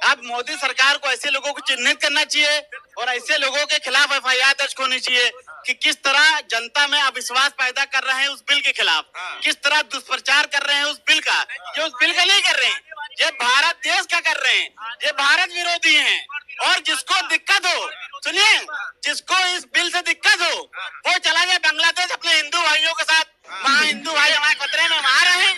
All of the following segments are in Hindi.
अब मोदी सरकार को ऐसे लोगों को चिन्हित करना चाहिए और ऐसे लोगों के खिलाफ एफआईआर दर्ज होनी चाहिए कि किस तरह जनता में अविश्वास पैदा कर रहे हैं उस बिल के खिलाफ, किस तरह दुष्प्रचार कर रहे हैं उस बिल का। ये उस बिल का नहीं कर रहे हैं, ये भारत देश का कर रहे हैं, ये भारत विरोधी हैं। और जिसको दिक्कत हो, सुनिए, जिसको इस बिल से दिक्कत हो वो चला जाए बांग्लादेश अपने हिंदू भाइयों के साथ। वहाँ हिंदू भाई हमारे खतरे में आ रहे हैं।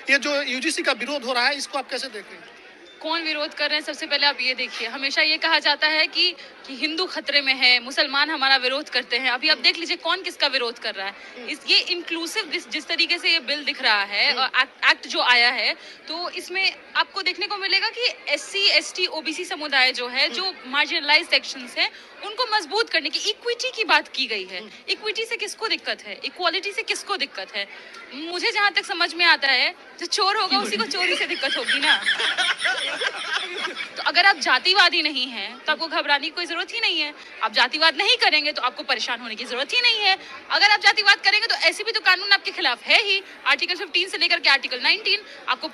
ये जो यूजीसी का विरोध हो रहा है, इसको आप कैसे देख रहे हैं? कौन विरोध कर रहे हैं? सबसे पहले आप ये देखिए, हमेशा ये कहा जाता है कि हिंदू खतरे में है, मुसलमान हमारा विरोध करते हैं। अभी आप देख लीजिए कौन किसका विरोध कर रहा है। ये इंक्लूसिव जिस तरीके से ये बिल दिख रहा है, एक्ट जो आया है, तो इसमें आपको देखने को मिलेगा कि एससी, एसटी, ओबीसी समुदाय जो है, जो मार्जिनलाइज्ड सेक्शंस हैं, उनको मजबूत करने की, इक्विटी की बात की गई है। इक्विटी से किसको दिक्कत है? इक्वालिटी से किसको दिक्कत है? मुझे जहां तक समझ में आता है, जो चोर होगा उसी को चोरी से दिक्कत होगी ना। तो अगर आप जातिवादी नहीं हैं तो आपको घबराने की कोई जरूरत ही नहीं है। आप जातिवाद नहीं करेंगे तो आपको परेशान होने की जरूरत ही नहीं है। अगर आप जातिवाद करेंगे तो ऐसे भी तो कानून आपके खिलाफ है ही। आर्टिकल 15 से लेकर के आर्टिकल 19 आपको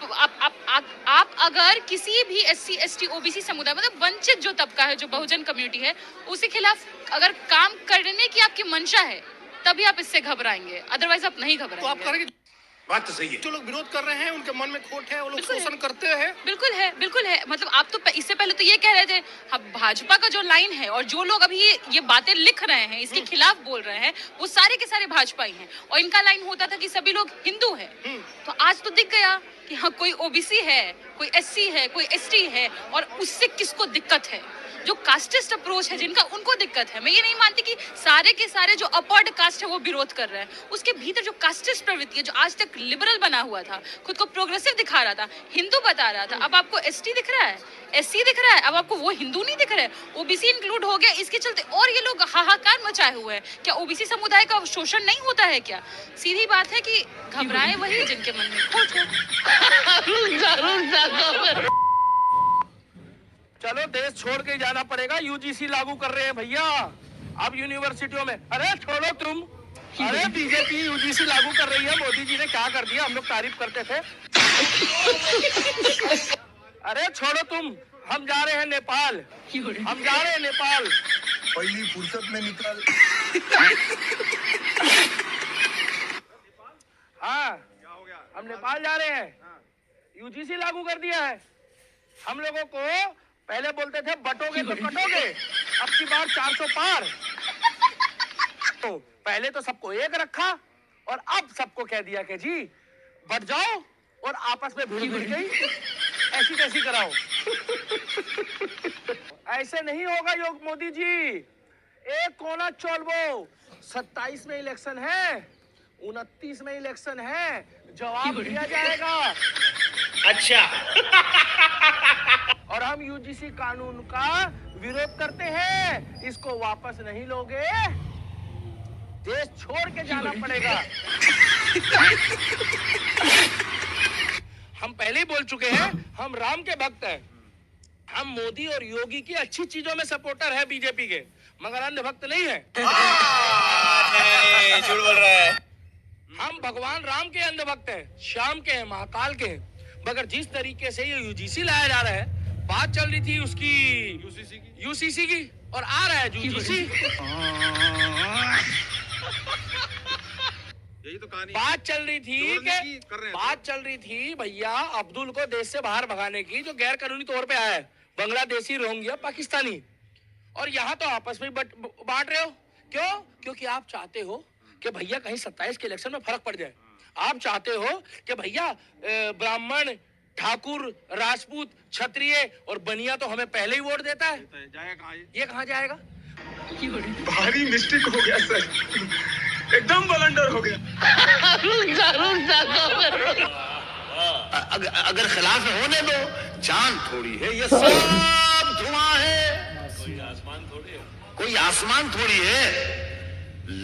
आप अगर किसी भी एससी, एसटी, ओबीसी समुदाय, मतलब वंचित जो तबका है, जो बहुजन कम्युनिटी है, उसके खिलाफ अगर काम करने की आपकी मंशा है तभी आप इससे घबराएंगे, अदरवाइज आप नहीं घबराएंगे। तो आप करेंगे? बात तो सही है। जो लोग विरोध कर रहे हैं उनके मन में खोट है, वो लोग शोषण करते हैं। बिल्कुल है, बिल्कुल है। मतलब आप तो इससे पहले तो ये कह रहे थे, भाजपा का जो लाइन है और जो लोग अभी ये बातें लिख रहे हैं, इसके खिलाफ बोल रहे हैं, वो सारे के सारे भाजपा ही हैं। और इनका लाइन होता था कि सभी लोग हिंदू हैं। तो आज तो दिख गया कि हाँ, कोई ओबीसी है, कोई एससी है, कोई एसटी है, और उससे किसको दिक्कत है? जो कास्टिस्ट अप्रोच है जिनका, उनको दिक्कत है। मैं ये नहीं मानती कि सारे के सारे जो अपवर्ड कास्ट है वो विरोध कर रहे हैं। उसके भीतर जो कास्टिस्ट प्रवृत्ति है, जो आज तक लिबरल बना हुआ था, खुद को प्रोग्रेसिव दिखा रहा था, हिंदू बता रहा था, अब आपको एसटी दिख रहा है, एससी दिख रहा है, अब आपको वो हिंदू नहीं दिख रहा है, ओबीसी इंक्लूड हो गया। इसके चलते और ये लोग हाहाकार मचाए हुए हैं। क्या ओबीसी समुदाय का शोषण नहीं होता है क्या? सीधी बात है कि घबराए वही जिनके मन में खोट हो। चलो, देश छोड़ के जाना पड़ेगा। यूजीसी लागू कर रहे हैं भैया अब यूनिवर्सिटियों में। अरे छोड़ो तुम, अरे बीजेपी यूजीसी लागू कर रही है। मोदी जी ने क्या कर दिया? हम लोग तारीफ करते थे। अरे छोड़ो तुम, हम जा रहे हैं नेपाल, हम जा रहे हैं नेपाल। पहली फुर्सत में निकल। हाँ, हम नेपाल जा रहे हैं। यूजीसी लागू कर दिया है। हम लोगों को पहले बोलते थे बटोगे तो कटोगे, अब की बार 400 पार। तो पहले तो सबको एक रखा और अब सबको कह दिया कि जी बट जाओ और आपस में भिड़ गई, ऐसी कैसी कराओ। ऐसे नहीं होगा योग मोदी जी। एक कोना चोलबो, 27 में इलेक्शन है, 29 में इलेक्शन है, जवाब दिया जाएगा। अच्छा। और हम यूजीसी कानून का विरोध करते हैं। इसको वापस नहीं लोगे, देश छोड़ के जाना पड़ेगा। हम पहले ही बोल चुके हैं, हम राम के भक्त हैं। हम मोदी और योगी की अच्छी चीजों में सपोर्टर है बीजेपी के, मगर अंध भक्त नहीं है। झूठ बोल रहा है। हम भगवान राम के अंध भक्त हैं, श्याम के हैं, महाकाल के हैं। मगर जिस तरीके से ये यूजीसी लाया जा रहा है, बात चल रही थी उसकी यूसीसी की और आ रहा है यूजीसी। यही तो कहानी। बात चल रही थी भैया अब्दुल को देश से बाहर भगाने की, जो गैर कानूनी तौर पे आया है, बांग्लादेशी, रोहिंग्या, पाकिस्तानी। और यहाँ तो आपस में बांट रहे हो। क्यों? क्योंकि आप चाहते हो कि भैया कहीं 27 के इलेक्शन में फर्क पड़ जाए। आप चाहते हो कि भैया ब्राह्मण, ठाकुर, राजपूत, क्षत्रिय और बनिया तो हमें पहले ही वोट देता है। जाएगा कहाँ ये कहाँ जाएगा? भारी मिस्टेक हो गया सर, एकदम ब्लंडर हो गया। अगर खिलाफ होने दो, जान थोड़ी है, ये सब धुआं है। कोई आसमान थोड़ी है।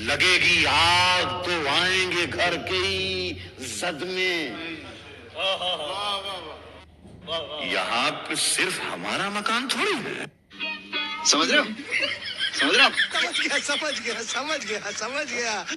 लगेगी आग तो आएंगे घर के ही जद में। यहाँ पे सिर्फ हमारा मकान थोड़ी है, समझ रहे हो? समझ रहे हो?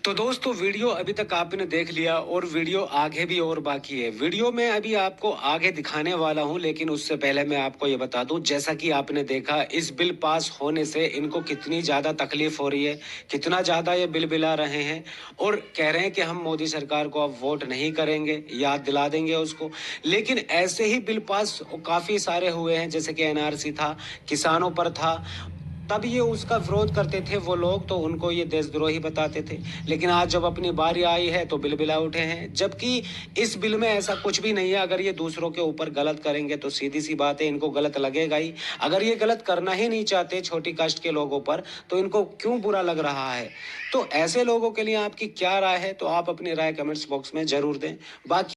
तो दोस्तों वीडियो अभी तक आपने देख लिया और वीडियो आगे भी और बाकी है। वीडियो में अभी आपको आगे दिखाने वाला हूं, लेकिन उससे पहले मैं आपको ये बता दूं, जैसा कि आपने देखा इस बिल पास होने से इनको कितनी ज्यादा तकलीफ हो रही है, कितना ज्यादा ये बिल बिला रहे हैं और कह रहे हैं कि हम मोदी सरकार को अब वोट नहीं करेंगे, याद दिला देंगे उसको। लेकिन ऐसे ही बिल पास काफी सारे हुए हैं, जैसे कि एनआरसी था, किसानों पर था, तब ये उसका विरोध करते थे वो लोग, तो उनको ये देशद्रोही बताते थे। लेकिन आज जब अपनी बारी आई है तो बिल बिला उठे हैं, जबकि इस बिल में ऐसा कुछ भी नहीं है। अगर ये दूसरों के ऊपर गलत करेंगे तो सीधी सी बात है इनको गलत लगेगा ही। अगर ये गलत करना ही नहीं चाहते छोटी कास्ट के लोगों पर तो इनको क्यों बुरा लग रहा है? तो ऐसे लोगों के लिए आपकी क्या राय है? तो आप अपनी राय कमेंट्स बॉक्स में जरूर दें। बाकी